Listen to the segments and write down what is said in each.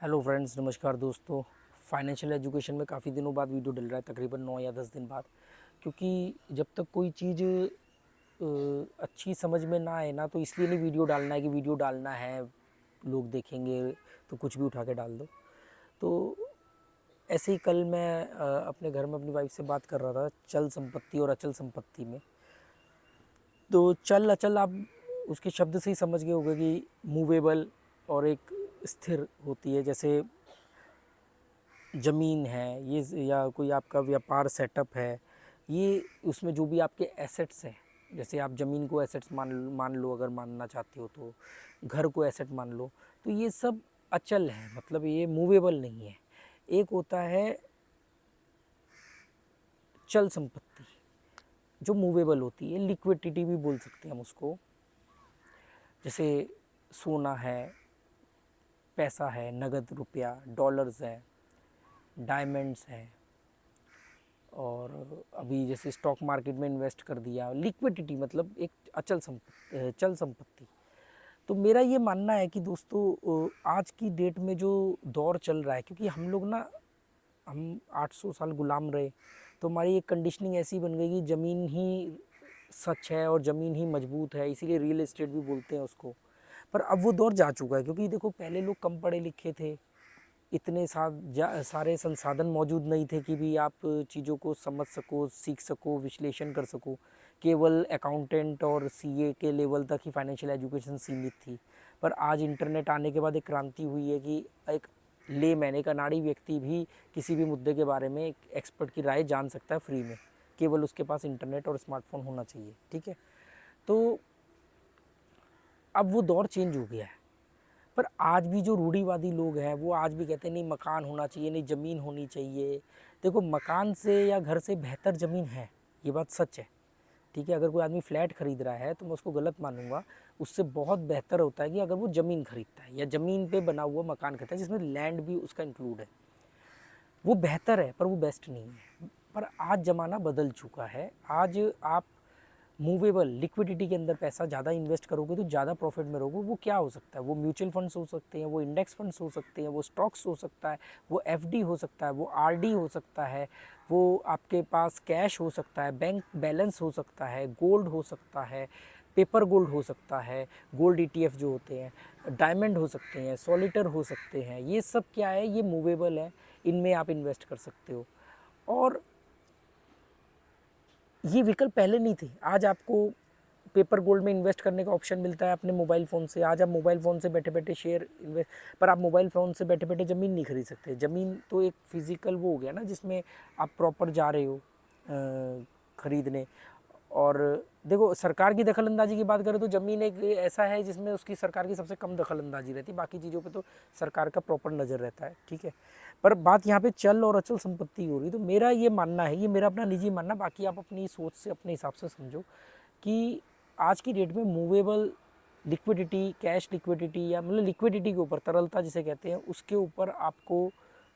Hello friends, नमस्कार दोस्तों। Financial education में काफ़ी दिनों बाद वीडियो डल रहा है, तकरीबन 9 या 10 दिन बाद। क्योंकि जब तक कोई चीज़ अच्छी समझ में ना आए ना, तो इसलिए नहीं वीडियो डालना है कि वीडियो डालना है, लोग देखेंगे तो कुछ भी उठा के डाल दो। तो ऐसे ही कल मैं अपने घर में अपनी वाइफ से बात कर रहा था चल संपत्ति और अचल संपत्ति में। तो चल अचल आप उसके शब्द से ही समझ गए होंगे कि मूवेबल और एक स्थिर होती है। जैसे ज़मीन है ये, या कोई आपका व्यापार सेटअप है, ये उसमें जो भी आपके एसेट्स हैं, जैसे आप ज़मीन को एसेट्स मान लो, अगर मानना चाहते हो तो घर को एसेट मान लो, तो ये सब अचल है, मतलब ये मूवेबल नहीं है। एक होता है चल संपत्ति जो मूवेबल होती है, लिक्विडिटी भी बोल सकते हैं हम उसको। जैसे सोना है, पैसा है, नगद रुपया, डॉलर्स है, डायमंड्स हैं, और अभी जैसे स्टॉक मार्केट में इन्वेस्ट कर दिया। लिक्विडिटी मतलब एक अचल संपत्ति, चल संपत्ति। तो मेरा ये मानना है कि दोस्तों, आज की डेट में जो दौर चल रहा है, क्योंकि हम लोग ना, हम 800 साल गुलाम रहे, तो हमारी एक कंडीशनिंग ऐसी बन गई कि ज़मीन ही सच है और ज़मीन ही मजबूत है, इसीलिए रियल एस्टेट भी बोलते हैं उसको। पर अब वो दौर जा चुका है, क्योंकि देखो पहले लोग कम पढ़े लिखे थे, इतने सारे संसाधन मौजूद नहीं थे कि भी आप चीज़ों को समझ सको, सीख सको, विश्लेषण कर सको। केवल अकाउंटेंट और सीए के लेवल तक ही फाइनेंशियल एजुकेशन सीमित थी। पर आज इंटरनेट आने के बाद एक क्रांति हुई है कि एक लेमैन, एक अनाड़ी व्यक्ति भी किसी भी मुद्दे के बारे में एक एक्सपर्ट की राय जान सकता है फ्री में, केवल उसके पास इंटरनेट और स्मार्टफोन होना चाहिए। ठीक है, तो अब वो दौर चेंज हो गया है। पर आज भी जो रूढ़िवादी लोग हैं वो आज भी कहते हैं नहीं मकान होना चाहिए, नहीं ज़मीन होनी चाहिए। देखो, मकान से या घर से बेहतर ज़मीन है, ये बात सच है। ठीक है, अगर कोई आदमी फ्लैट खरीद रहा है तो मैं उसको गलत मानूंगा। उससे बहुत बेहतर होता है कि अगर वो ज़मीन खरीदता है या ज़मीन पे बना हुआ मकान खरीदता है जिसमें लैंड भी उसका इंक्लूड है, वो बेहतर है, पर वो बेस्ट नहीं है। पर आज ज़माना बदल चुका है। आज आप मूवेबल लिक्विडिटी के अंदर पैसा ज़्यादा इन्वेस्ट करोगे तो ज़्यादा प्रॉफिट में रहोगे। वो क्या हो सकता है? वो म्यूचुअल फंड्स हो सकते हैं, वो इंडेक्स फंड्स हो सकते हैं, वो स्टॉक्स हो सकता है, वो एफडी हो सकता है, वो आरडी हो सकता है, वो आपके पास कैश हो सकता है, बैंक बैलेंस हो सकता है, गोल्ड हो सकता है, पेपर गोल्ड हो सकता है, गोल्ड ईटीएफ जो होते हैं, डायमंड हो सकते हैं, सॉलिटर हो सकते हैं। ये सब क्या है? ये मूवेबल है, इनमें आप इन्वेस्ट कर सकते हो। और ये विकल्प पहले नहीं थे। आज आपको पेपर गोल्ड में इन्वेस्ट करने का ऑप्शन मिलता है अपने मोबाइल फ़ोन से। आज आप मोबाइल फ़ोन से बैठे बैठे शेयर इन्वेस्ट, पर आप मोबाइल फ़ोन से बैठे बैठे ज़मीन नहीं खरीद सकते। ज़मीन तो एक फिज़िकल वो हो गया ना, जिसमें आप प्रॉपर जा रहे हो ख़रीदने। और देखो, सरकार की दखलंदाजी की बात करें तो ज़मीन एक ऐसा है जिसमें उसकी सरकार की सबसे कम दखलंदाजी रहती है। बाकी चीज़ों पे तो सरकार का प्रॉपर नज़र रहता है। ठीक है, पर बात यहाँ पे चल और अचल संपत्ति हो रही। तो मेरा ये मानना है, ये मेरा अपना निजी मानना, बाकी आप अपनी सोच से अपने हिसाब से समझो, कि आज की डेट में मूवेबल लिक्विडिटी, कैश लिक्विडिटी, या मतलब लिक्विडिटी के ऊपर, तरलता जिसे कहते हैं, उसके ऊपर आपको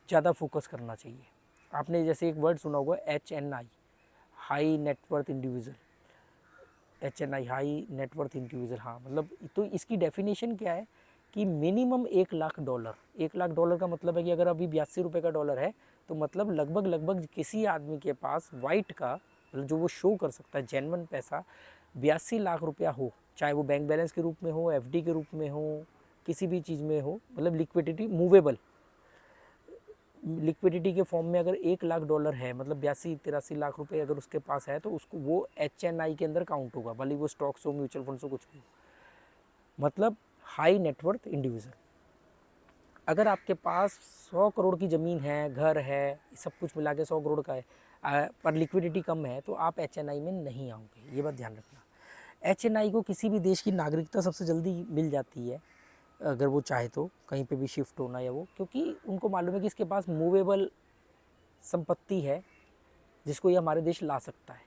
ज़्यादा फोकस करना चाहिए। आपने जैसे एक वर्ड सुना होगा HNI, high net worth individual. HNI, high net worth individual. हाँ, मतलब तो इसकी डेफिनेशन क्या है कि मिनिमम $1 लाख। $1 लाख का मतलब है कि अगर अभी 82 रुपये का डॉलर है, तो मतलब लगभग लगभग किसी आदमी के पास वाइट का, मतलब जो वो शो कर सकता है जेन्युइन पैसा, 82 लाख रुपया हो, चाहे वो बैंक बैलेंस के रूप में हो, एफडी के रूप में हो, किसी भी चीज़ में हो, मतलब लिक्विडिटी मूवेबल लिक्विडिटी के फॉर्म में अगर $1 लाख है, मतलब 82-83 लाख रुपए अगर उसके पास है, तो उसको वो HNI के अंदर काउंट होगा, भले वो स्टॉक्स हो, म्यूचुअल फंड्स हो, कुछ भी हो। मतलब हाई नेटवर्थ इंडिविजुअल। अगर आपके पास 100 करोड़ की ज़मीन है, घर है, सब कुछ मिला के 100 करोड़ का है, पर लिक्विडिटी कम है, तो आप HNI में नहीं आओगे। ये बात ध्यान रखना। HNI को किसी भी देश की नागरिकता सबसे जल्दी मिल जाती है, अगर वो चाहे तो कहीं पे भी शिफ्ट होना, या वो, क्योंकि उनको मालूम है कि इसके पास मूवेबल संपत्ति है जिसको ये हमारे देश ला सकता है।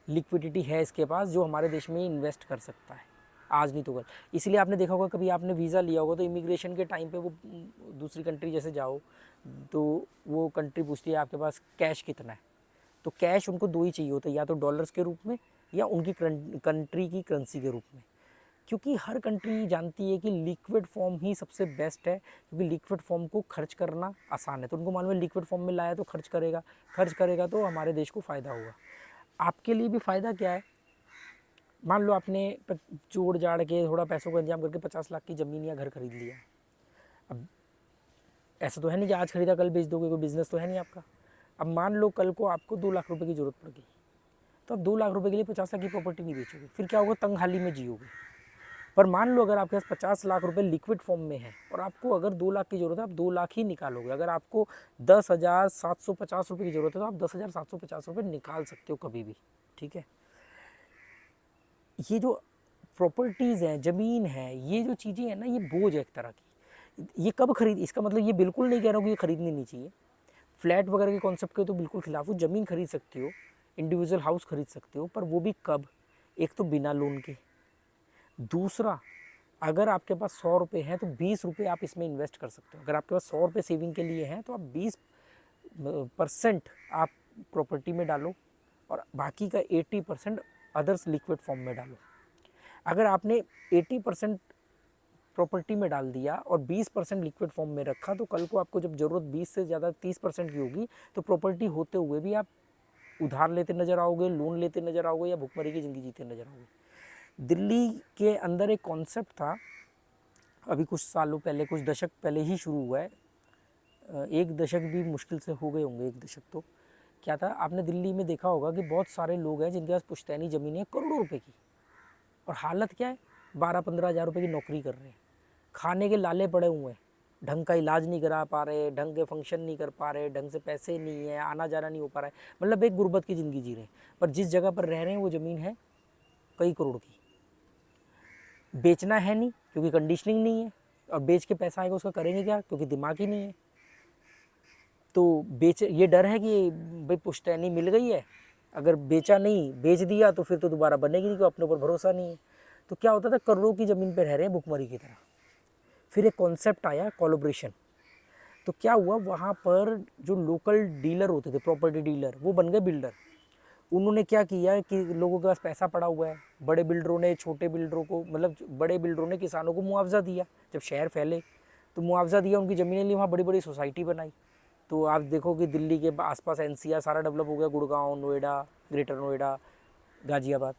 लिक्विडिटी है इसके पास जो हमारे देश में इन्वेस्ट कर सकता है, आज नहीं तो कल। इसलिए आपने देखा होगा, कभी आपने वीज़ा लिया होगा तो इमिग्रेशन के टाइम पे वो दूसरी कंट्री जैसे जाओ, तो वो कंट्री पूछती है आपके पास कैश कितना है। तो कैश उनको दो ही चाहिए होता है, या तो डॉलर्स के रूप में, या उनकी कंट्री की करेंसी के रूप में। क्योंकि हर कंट्री जानती है कि लिक्विड फॉर्म ही सबसे बेस्ट है, क्योंकि लिक्विड फॉर्म को खर्च करना आसान है। तो उनको मालूम है लिक्विड फॉर्म में लाया तो खर्च करेगा तो हमारे देश को फ़ायदा होगा। आपके लिए भी फ़ायदा क्या है, मान लो आपने जोड़ जाड़ के थोड़ा पैसों का इंतजाम करके 50 लाख की ज़मीन या घर खरीद लिया। अब ऐसा तो है नहीं कि आज खरीदा कल बेच दोगे, कोई बिज़नेस तो है नहीं आपका। अब मान लो कल को आपको 2 लाख रुपए की ज़रूरत पड़ गई, तो अब 2 लाख रुपए के लिए 50 लाख की प्रॉपर्टी नहीं बेचोगे, फिर क्या होगा, तंगहाली में जियोगे। पर मान लो अगर आपके पास 50 लाख रुपए लिक्विड फॉर्म में है और आपको अगर 2 लाख की ज़रूरत है, आप 2 लाख ही निकालोगे। अगर आपको 10,750 रुपये की ज़रूरत है तो आप 10,750 रुपये निकाल सकते हो कभी भी, ठीक है। ये जो प्रॉपर्टीज़ हैं, ज़मीन है, ये जो चीज़ें हैं ना, ये बोझ है एक तरह की। ये कब खरीद, इसका मतलब ये बिल्कुल नहीं कह रहा हूँ कि ये खरीदनी नहीं चाहिए। फ्लैट वगैरह के कॉन्सेप्ट के तो बिल्कुल खिलाफ हूँ। ज़मीन खरीद सकते हो, इंडिविजुअल हाउस खरीद सकते हो, पर वो भी कब, एक तो बिना लोन के, दूसरा अगर आपके पास 100 रुपये हैं तो 20 रुपये आप इसमें इन्वेस्ट कर सकते हो। अगर आपके पास 100 रुपये सेविंग के लिए हैं तो आप 20% आप प्रॉपर्टी में डालो और बाकी का 80% अदर्स लिक्विड फॉर्म में डालो। अगर आपने 80% प्रॉपर्टी में डाल दिया और 20% लिक्विड फॉर्म में रखा, तो कल को आपको जब ज़रूरत 20 से ज़्यादा 30% की होगी तो प्रॉपर्टी होते हुए भी आप उधार लेते नज़र आओगे, लोन लेते नज़र आओगे या भुखमरी की ज़िंदगी जीते नज़र आओगे। दिल्ली के अंदर एक कॉन्सेप्ट था, अभी कुछ सालों पहले, कुछ दशक पहले ही शुरू हुआ है, एक दशक भी मुश्किल से हो गए होंगे, एक दशक। तो क्या था, आपने दिल्ली में देखा होगा कि बहुत सारे लोग हैं जिनके पास पुश्तैनी ज़मीनें करोड़ों रुपए की, और हालत क्या है, 12-15 हज़ार रुपये की नौकरी कर रहे हैं, खाने के लाले पड़े हुए हैं, ढंग का इलाज नहीं करा पा रहे, ढंग के फंक्शन नहीं कर पा रहे, ढंग से पैसे नहीं है, आना जाना नहीं हो पा रहा है, मतलब एक गुर्बत की ज़िंदगी जी रहे हैं। पर जिस जगह पर रह रहे हैं वो ज़मीन है कई करोड़ की, बेचना है नहीं क्योंकि कंडीशनिंग नहीं है, और बेच के पैसा आएगा उसका करेंगे क्या, क्योंकि दिमाग ही नहीं है। तो ये डर है कि भाई पुश्तैनी मिल गई है, अगर बेचा नहीं, बेच दिया तो फिर तो दोबारा बनेगी नहीं, क्योंकि अपने ऊपर भरोसा नहीं है। तो क्या होता था, करोड़ों की ज़मीन पे रह रहे हैं भुखमरी की तरह। फिर एक कॉन्सेप्ट आया कोलैबोरेशन। तो क्या हुआ, वहाँ पर जो लोकल डीलर होते थे, प्रॉपर्टी डीलर, वो बन गए बिल्डर। उन्होंने क्या किया कि लोगों के पास पैसा पड़ा हुआ है, बड़े बिल्डरों ने छोटे बिल्डरों को, मतलब बड़े बिल्डरों ने किसानों को मुआवजा दिया, जब शहर फैले तो मुआवजा दिया, उनकी ज़मीनें ली, वहाँ बड़ी बड़ी सोसाइटी बनाई। तो आप देखो कि दिल्ली के आसपास एनसीआर सारा डेवलप हो गया, गुड़गांव, नोएडा, ग्रेटर नोएडा, गाजियाबाद।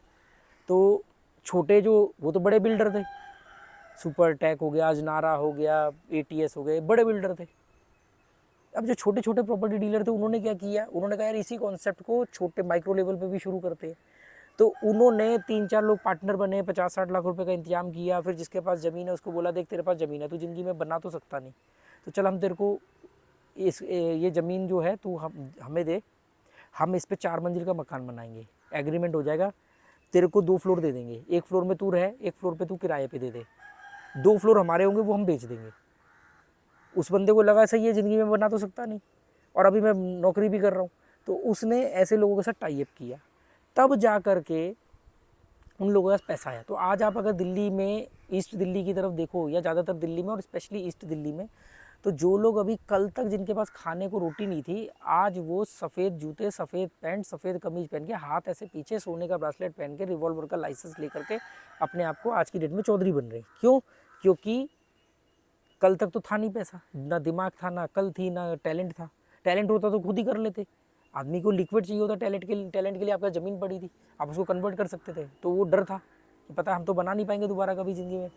तो छोटे जो, वो तो बड़े बिल्डर थे, सुपर टेक हो गया, अजनारा हो गया, एटीएस हो गए, बड़े बिल्डर थे। अब जो छोटे छोटे प्रॉपर्टी डीलर थे, उन्होंने क्या किया, उन्होंने कहा यार इसी कॉन्सेप्ट को छोटे माइक्रो लेवल पे भी शुरू करते हैं। तो उन्होंने 3-4 लोग पार्टनर बने, 50-60 लाख रुपए का इंतजाम किया। फिर जिसके पास ज़मीन है उसको बोला, देख तेरे पास ज़मीन है, तू ज़िंदगी में बना तो सकता नहीं, तो चल हम तेरे को ये ज़मीन जो है तू हमें दे, हम इस पर 4 मंजिल का मकान बनाएंगे, एग्रीमेंट हो जाएगा, तेरे को 2 फ्लोर दे देंगे, एक फ्लोर में तू रहे, एक फ्लोर पे तू किराए पे दे दे, 2 फ्लोर हमारे होंगे, वो हम बेच देंगे। उस बंदे को लगा सही है, ज़िंदगी में बना तो सकता नहीं और अभी मैं नौकरी भी कर रहा हूँ, तो उसने ऐसे लोगों के साथ टाई अप किया, तब जा कर के उन लोगों के पास पैसा आया। तो आज आप अगर दिल्ली में, ईस्ट दिल्ली की तरफ देखो, या ज़्यादातर दिल्ली में और स्पेशली ईस्ट दिल्ली में, तो जो लोग अभी कल तक जिनके पास खाने को रोटी नहीं थी, आज वो सफ़ेद जूते, सफ़ेद पैंट, सफ़ेद कमीज पहन के, हाथ ऐसे पीछे, सोने का ब्रासलेट पहन के, रिवॉल्वर का लाइसेंस लेकर के अपने आप को आज की डेट में चौधरी बन रहे हैं। क्यों? क्योंकि कल तक तो था नहीं पैसा, ना दिमाग था, ना अकल थी, ना टैलेंट था। टैलेंट होता तो खुद ही कर लेते। आदमी को लिक्विड चाहिए होता टैलेंट के लिए आपका ज़मीन पड़ी थी, आप उसको कन्वर्ट कर सकते थे। तो वो डर था कि पता हम तो बना नहीं पाएंगे दोबारा कभी ज़िंदगी में।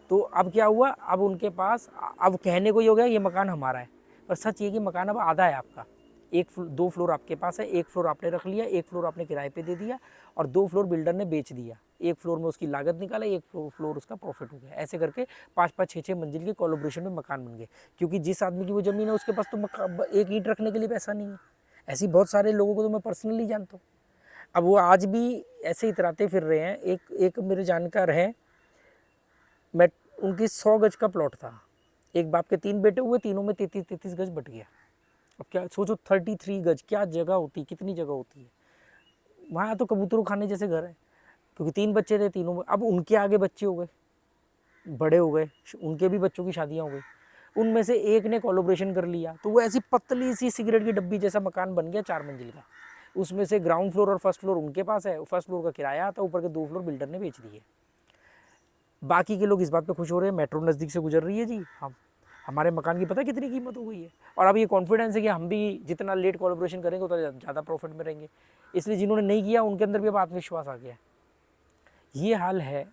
तो अब क्या हुआ, अब उनके पास, अब कहने को ही हो गया ये मकान हमारा है, पर सच ये कि मकान अब आधा है आपका। 2 फ्लोर आपके पास है, 1 फ्लोर आपने रख लिया, 1 फ्लोर आपने किराए पे दे दिया और 2 फ्लोर बिल्डर ने बेच दिया। 1 फ्लोर में उसकी लागत निकाला, 1 फ्लोर उसका प्रॉफिट हो गया। ऐसे करके 5-5, 6-6 मंजिल की कोलैबोरेशन में मकान बन गए, क्योंकि जिस आदमी की वो ज़मीन है उसके पास तो एक ईंट रखने के लिए पैसा नहीं है। ऐसे बहुत सारे लोगों को तो मैं पर्सनली जानता हूँ। अब वो आज भी ऐसे ही इतराते फिर रहे हैं। एक मेरे जानकार हैं, मैं उनकी 100 गज का प्लॉट था, एक बाप के 3 बेटे हुए, तीनों में 33-33 गज बट गया। अब क्या सोचो, 33 गज क्या जगह होती, कितनी जगह होती है वहाँ। तो कबूतरों खाने जैसे घर है, क्योंकि 3 बच्चे थे, तीनों में अब उनके आगे बच्चे हो गए, बड़े हो गए, उनके भी बच्चों की शादियाँ हो गई। उनमें से एक ने कोलैबोरेशन कर लिया, तो वो ऐसी पतली सी सिगरेट की डब्बी जैसा मकान बन गया, 4 मंजिल का। उसमें से ग्राउंड फ्लोर और फर्स्ट फ्लोर उनके पास है, फर्स्ट फ्लोर का किराया आता है, ऊपर के 2 फ्लोर बिल्डर ने बेच दिए। बाकी के लोग इस बात पे खुश हो रहे हैं मेट्रो नज़दीक से गुजर रही है जी, हम हमारे मकान की पता है कितनी कीमत हो गई है। और अब ये कॉन्फिडेंस है कि हम भी जितना लेट कोलैबोरेशन करेंगे उतना ज़्यादा प्रॉफिट में रहेंगे। इसलिए जिन्होंने नहीं किया उनके अंदर भी अब आत्मविश्वास आ गया है। ये हाल है।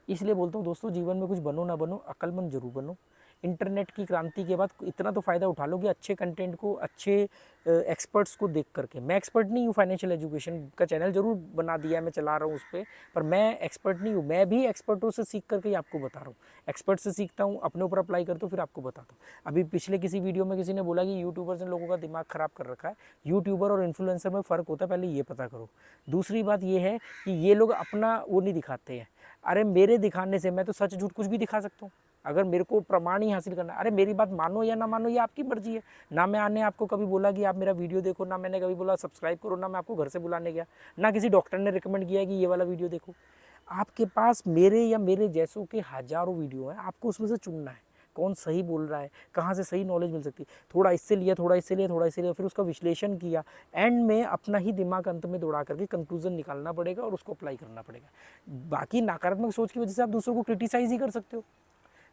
इसलिए बोलता हूँ दोस्तों, जीवन में कुछ बनो ना बनो, अक्लमंद जरूर बनो। इंटरनेट की क्रांति के बाद इतना तो फ़ायदा उठा लो कि अच्छे कंटेंट को, अच्छे एक्सपर्ट्स को देख करके। मैं एक्सपर्ट नहीं हूँ, फाइनेंशियल एजुकेशन का चैनल जरूर बना दिया है, मैं चला रहा हूँ उस पर मैं एक्सपर्ट नहीं हूँ। मैं भी एक्सपर्टों से सीख करके ही आपको बता रहा हूँ। एक्सपर्ट से सीखता हूँ, अपने ऊपर अप्लाई करता हूँ, फिर आपको बताता हूँ। अभी पिछले किसी वीडियो में किसी ने बोला कि यूट्यूबर्स ने लोगों का दिमाग ख़राब कर रखा है। यूट्यूबर और इन्फ्लुएंसर में फ़र्क होता है, पहले ये पता करो। दूसरी बात ये है कि ये लोग अपना वो नहीं दिखाते हैं। अरे मेरे दिखाने से मैं तो सच झूठ कुछ भी दिखा सकता हूँ। अगर मेरे को प्रमाण ही हासिल करना, अरे मेरी बात मानो या ना मानो ये आपकी मर्जी है। ना मैं आने आपको कभी बोला कि आप मेरा वीडियो देखो, ना मैंने कभी बोला सब्सक्राइब करो, ना मैं आपको घर से बुलाने गया, ना किसी डॉक्टर ने रिकमेंड किया कि ये वाला वीडियो देखो। आपके पास मेरे या मेरे जैसों के हज़ारों वीडियो हैं, आपको उसमें से चुनना है कौन सही बोल रहा है, कहाँ से सही नॉलेज मिल सकती है। थोड़ा इससे लिया, थोड़ा इससे लिया, थोड़ा इससे लिया, फिर उसका विश्लेषण किया, एंड में अपना ही दिमाग अंत में दौड़ा करके कंक्लूजन निकालना पड़ेगा और उसको अप्लाई करना पड़ेगा। बाकी नकारात्मक सोच की वजह से आप दूसरों को क्रिटिसाइज ही कर सकते हो।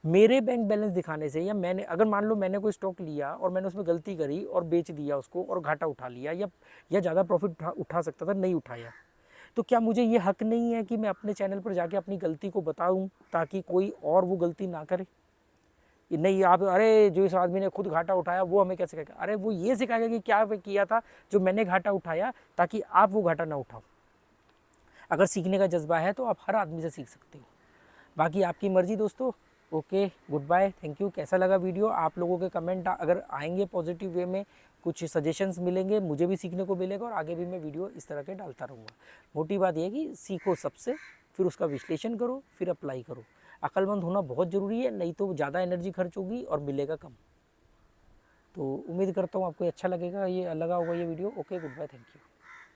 मेरे बैंक बैलेंस दिखाने से, या मैंने अगर मान लो मैंने कोई स्टॉक लिया और मैंने उसमें गलती करी और बेच दिया उसको और घाटा उठा लिया, या ज़्यादा प्रॉफिट उठा सकता था, नहीं उठाया, तो क्या मुझे ये हक नहीं है कि मैं अपने चैनल पर जाके अपनी गलती को बताऊं ताकि कोई और वो गलती ना करे? नहीं आप, अरे जो इस आदमी ने खुद घाटा उठाया वो हमें क्या सिखाएगा? अरे वो ये सिखाएगा कि क्या किया था जो मैंने घाटा उठाया, ताकि आप वो घाटा ना उठाओ। अगर सीखने का जज्बा है तो आप हर आदमी से सीख सकते हो। बाकी आपकी मर्जी दोस्तों। Okay, good bye, thank you. कैसा लगा वीडियो? आप लोगों के कमेंट अगर आएंगे पॉजिटिव वे में, कुछ सजेशंस मिलेंगे, मुझे भी सीखने को मिलेगा और आगे भी मैं वीडियो इस तरह के डालता रहूँगा। मोटी बात यह है कि सीखो सबसे, फिर उसका विश्लेषण करो, फिर अप्लाई करो। अक्लमंद होना बहुत ज़रूरी है, नहीं तो ज़्यादा एनर्जी खर्च होगी और मिलेगा कम। तो उम्मीद करता हूँ आपको अच्छा लगेगा, ये लगा होगा ये video. Okay, good bye, thank you.